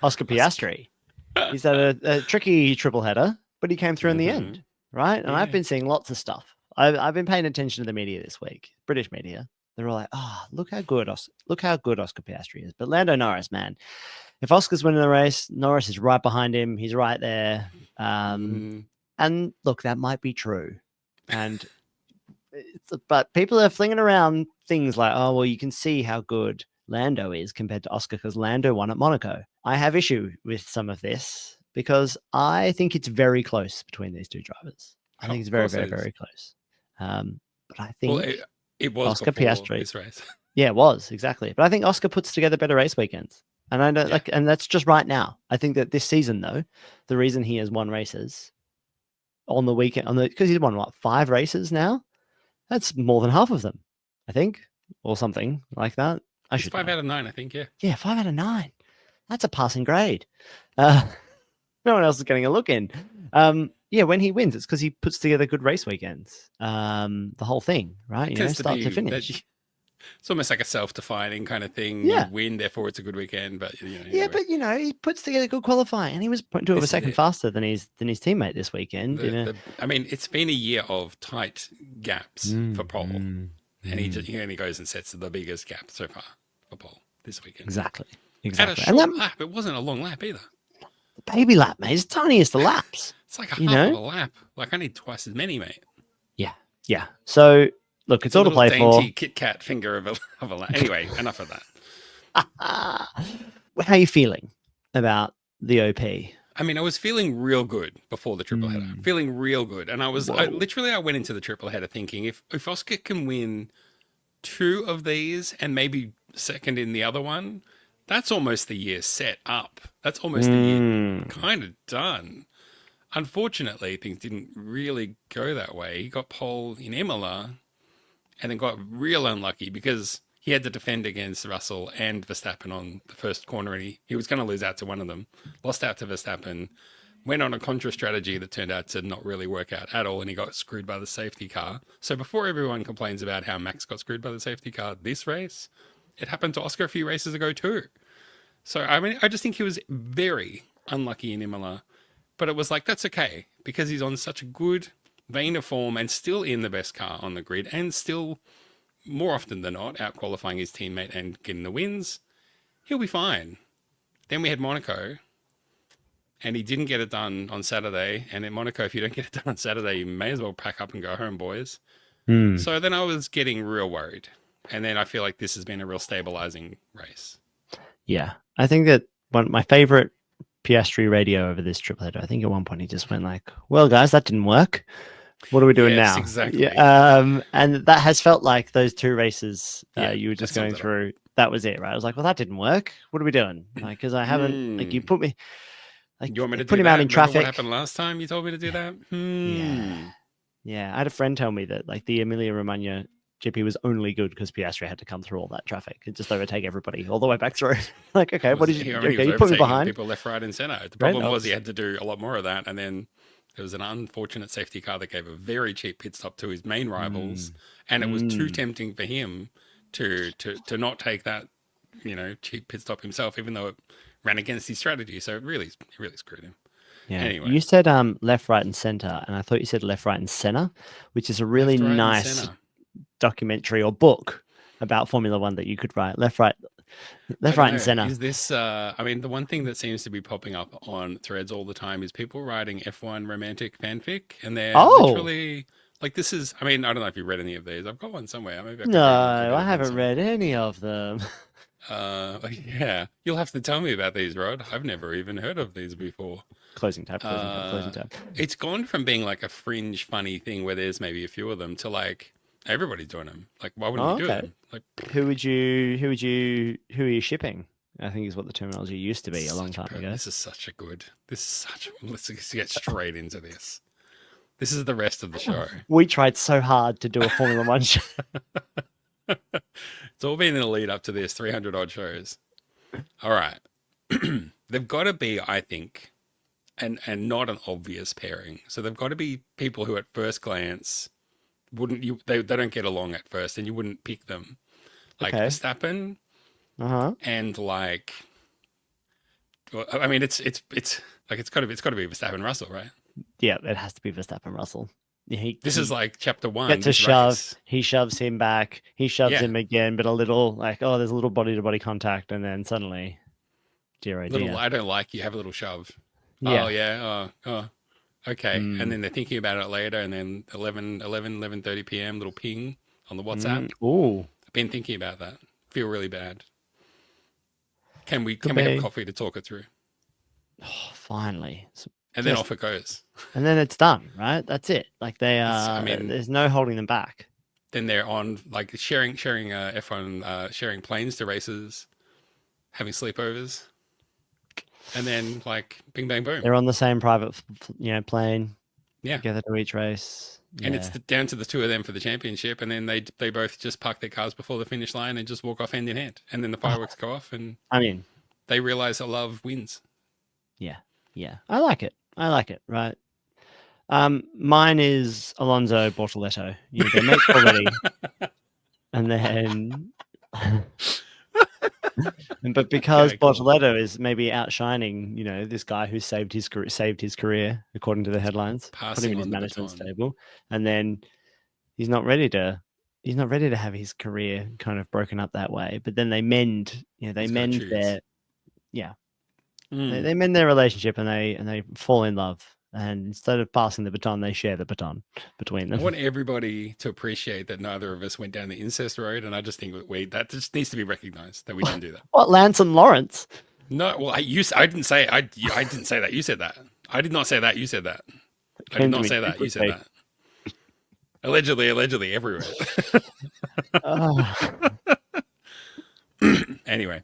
Oscar Piastri. He's had a tricky triple header, but he came through in the end, right? And I've been seeing lots of stuff. I've been paying attention to the media this week, British media. They're all like, "Oh, look how good Oscar Piastri is." But Lando Norris, man, if Oscar's winning the race, Norris is right behind him. He's right there. And look, that might be true. But people are flinging around things like, "Oh, well, you can see how good Lando is compared to Oscar because Lando won at Monaco." I have issue with some of this because I think it's very close between these two drivers. I think it's very, very, very close. But I think it was Oscar before Piastri. this race. Yeah, it was exactly. But I think Oscar puts together better race weekends, and I don't and that's just right now. I think that this season, though, the reason he has won races on the weekend because he's won 5 races now. That's more than half of them, I think, or something like that. It's 5 out of 9, I think. Yeah, 5 out of 9. That's a passing grade. No one else is getting a look in. When he wins, it's because he puts together good race weekends. The whole thing, right? Start to finish. It's almost like a self-defining kind of thing. Yeah. You win, therefore it's a good weekend. But but he puts together good qualifying, and he was 2 seconds faster than his teammate this weekend. I mean, it's been a year of tight gaps for pole, and he only goes and sets the biggest gap so far for pole this weekend. Exactly. At a short lap, it wasn't a long lap either. The baby lap, mate. It's tiniest of laps. It's like a half of a lap. Like I need twice as many, mate. Yeah. So. Look, it's all to play for. Kit Kat finger of a lap. Anyway, enough of that. How are you feeling about the OP? I mean, I was feeling real good before the triple header. Feeling real good. And I went into the triple header thinking if Oscar can win 2 of these and maybe second in the other one, that's almost the year set up. That's almost the year kind of done. Unfortunately, things didn't really go that way. He got pole in Imola and then got real unlucky because he had to defend against Russell and Verstappen on the first corner, and he was going to lose out to one of them. Lost out to Verstappen, went on a contra strategy that turned out to not really work out at all, and he got screwed by the safety car. So before everyone complains about how Max got screwed by the safety car this race, it happened to Oscar a few races ago too. So, I mean, I just think he was very unlucky in Imola, but it was like, that's okay, because he's on such a good vein of form and still in the best car on the grid and still more often than not out qualifying his teammate and getting the wins. He'll be fine. Then we had Monaco and he didn't get it done on Saturday. And in Monaco, if you don't get it done on Saturday, you may as well pack up and go home, boys. So then I was getting real worried. And then I feel like this has been a real stabilizing race. Yeah. I think that my favorite Piastri radio over this triple header, I think at one point he just went like, well, guys, that didn't work. What are we doing now? Exactly. And that has felt like those 2 races you were just going through. That was it, right? I was like, well, that didn't work. What are we doing? Because I haven't, you put me, you want me to put him out in traffic. What happened last time? You told me to do that. Yeah. I had a friend tell me that the Emilia Romagna GP was only good because Piastri had to come through all that traffic and just overtake everybody all the way back through. Like, okay, what did you do? Okay, you put me behind. People left, right, and center. The problem was he had to do a lot more of that, and then there was an unfortunate safety car that gave a very cheap pit stop to his main rivals, and it was too tempting for him to not take that, cheap pit stop himself, even though it ran against his strategy. So it really screwed him. Yeah. Anyway. You said left, right, and center, and I thought you said left, right, and center, which is a really nice documentary or book about Formula One that you could write. Left, right, and center. Is this? I mean, the one thing that seems to be popping up on threads all the time is people writing F1 romantic fanfic, and they're literally like, this is. I mean, I don't know if you read any of these. I've got one somewhere. Maybe I haven't read any of them. Yeah, you'll have to tell me about these, Rod. I've never even heard of these before. Closing tab. It's gone from being like a fringe funny thing where there's maybe a few of them to like everybody's doing them. Like, why wouldn't you do them? Like, who are you shipping? I think is what the terminology used to be a long time ago. Let's get straight into this. This is the rest of the show. We tried so hard to do a Formula One show. It's all been in the lead up to this 300 odd shows. All right. They've got to be, I think, and not an obvious pairing. So they've got to be people who at first glance they don't get along at first and you wouldn't pick them. Like Verstappen and like Well, I mean, it's like it's got to be Verstappen Russell, right? Yeah, it has to be Verstappen Russell. This is like chapter one. Gets a This shove. race. He shoves him back. He shoves Yeah, him again, but a little like, oh, there's a little body to body contact, and then suddenly, dear oh little. dear. I don't like you. Have a little shove. Oh Yeah. yeah. Okay. And Mm. then they're thinking about it later, and then 11:30 p.m. little ping on the WhatsApp. Mm. Ooh. I've been thinking about that. Feel really bad. Can we Could have be. coffee to talk it through? Oh, finally. And then off it goes. And then it's done, right? That's it. Like they I are. mean, There's no holding them back. then they're on like sharing F1 sharing planes to races, having sleepovers, and then like bing bang boom. They're on the same private, plane. Yeah. Together to each race. And it's down to the two of them for the championship, and then they both just park their cars before the finish line and just walk off hand in hand, and then the fireworks go off, and I mean, they realize that love wins. yeah. I like it. Right. Mine is Alonso Bortoletto. They make already, and then, but because Okay, cool. Bortoletto is maybe outshining, this guy who saved his career according to the headlines, put him in his management stable, and then he's not ready to have his career kind of broken up that way. But then they mend, they mend their, they mend their relationship, and they fall in love. And instead of passing the baton, they share the baton between them. I want everybody to appreciate that neither of us went down the incest road, and I just think that just needs to be recognized that we didn't do that. What, Lance and Lawrence? No, well, I didn't say I didn't say that. You said that. I did not say that. You said that. I did not say that. You said that. Allegedly, everywhere. Anyway,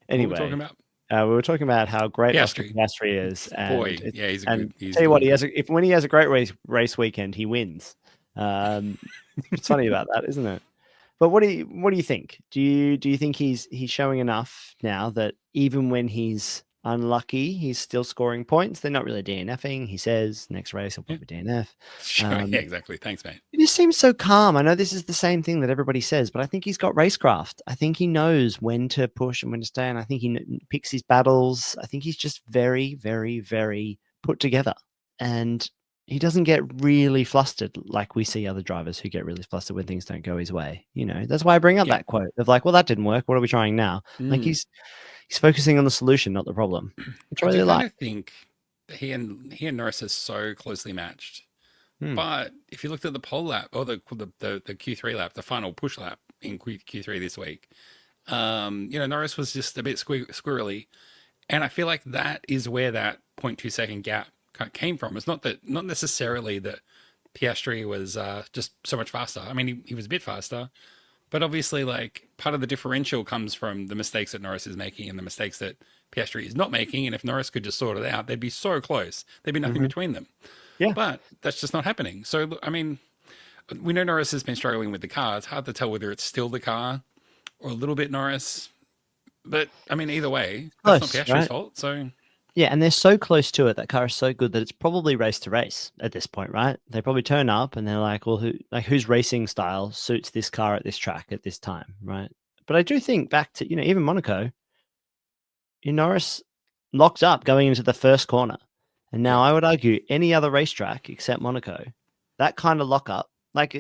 what were we talking about? We were talking about how great Oscar Piastri is. And boy, yeah, he's good. He's tell you what, when he has a great race weekend, he wins. It's funny about that, isn't it? But what do you think? Do you think he's showing enough now that even when he's unlucky, he's still scoring points? They're not really DNFing. He says next race he'll probably DNF. Yeah, exactly. Thanks, mate. He just seems so calm. I know this is the same thing that everybody says, but I think he's got racecraft. I think he knows when to push and when to stay, and I think he picks his battles. I think he's just very, very, very put together, and he doesn't get really flustered like we see other drivers who get really flustered when things don't go his way. That's why I bring up that quote of like, well, that didn't work. What are we trying now? Like he's focusing on the solution, not the problem. Which I really like. I think he and Norris are so closely matched. But if you looked at the pole lap or the Q3 lap, the final push lap in Q3 this week, Norris was just a bit squirrely, and I feel like that is where that 0.2 second gap came from. It's not necessarily that Piastri was just so much faster. I mean, he was a bit faster, but obviously, like, part of the differential comes from the mistakes that Norris is making and the mistakes that Piastri is not making. And if Norris could just sort it out, they'd be so close. There'd be nothing between them. Yeah. But that's just not happening. So, I mean, we know Norris has been struggling with the car. It's hard to tell whether it's still the car or a little bit Norris. But, I mean, either way, that's not Piastri's fault. So... Yeah, and they're so close to it. That car is so good that it's probably race to race at this point, right? They probably turn up and they're like, well, whose racing style suits this car at this track at this time, right? But I do think back to, even Monaco, Norris locked up going into the first corner. And now I would argue any other racetrack except Monaco, that kind of lockup, like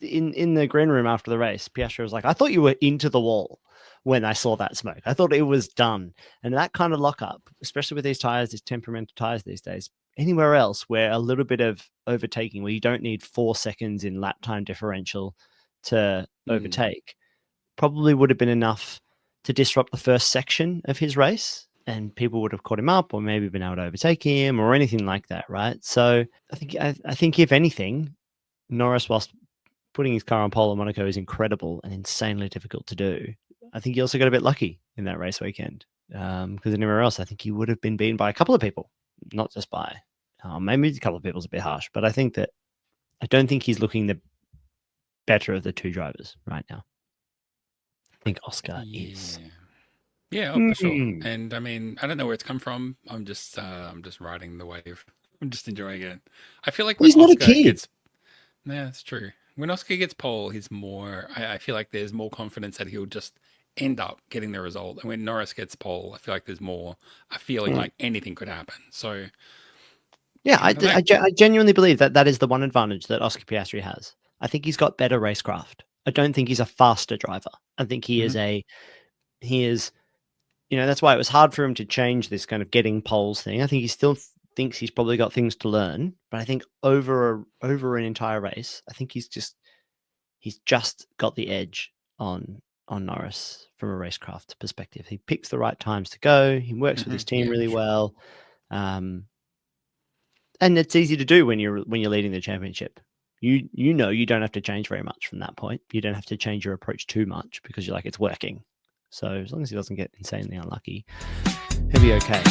in the green room after the race, Piastri was like, I thought you were into the wall when I saw that smoke. I thought it was done. And that kind of lockup, especially with these tires, these temperamental tires these days, anywhere else where a little bit of overtaking, where you don't need 4 seconds in lap time differential to overtake, probably would have been enough to disrupt the first section of his race. And people would have caught him up or maybe been able to overtake him or anything like that, right? So I think if anything, Norris, whilst putting his car on pole at Monaco is incredible and insanely difficult to do, I think he also got a bit lucky in that race weekend. Because anywhere else, I think he would have been beaten by a couple of people, not just by maybe a couple of people's a bit harsh, but I don't think he's looking the better of the two drivers right now. I think Oscar is. Yeah, for sure. And I mean, I don't know where it's come from. I'm just riding the wave. I'm just enjoying it. I feel like he's not a kid. Yeah, it's true. When Oscar gets pole, he's more. I feel like there's more confidence that he'll just end up getting the result. And when Norris gets pole, I feel like there's more a feeling like anything could happen. So yeah, I genuinely believe that is the one advantage that Oscar Piastri has. I think he's got better racecraft. I don't think he's a faster driver. I think he is that's why it was hard for him to change this kind of getting poles thing. I think he still thinks he's probably got things to learn, but I think over an entire race, I think he's just got the edge on Norris from a racecraft perspective. He picks the right times to go. He works with his team really well. And it's easy to do when you're leading the championship. You you don't have to change very much from that point. You don't have to change your approach too much because you're like, it's working. So as long as he doesn't get insanely unlucky, he'll be okay.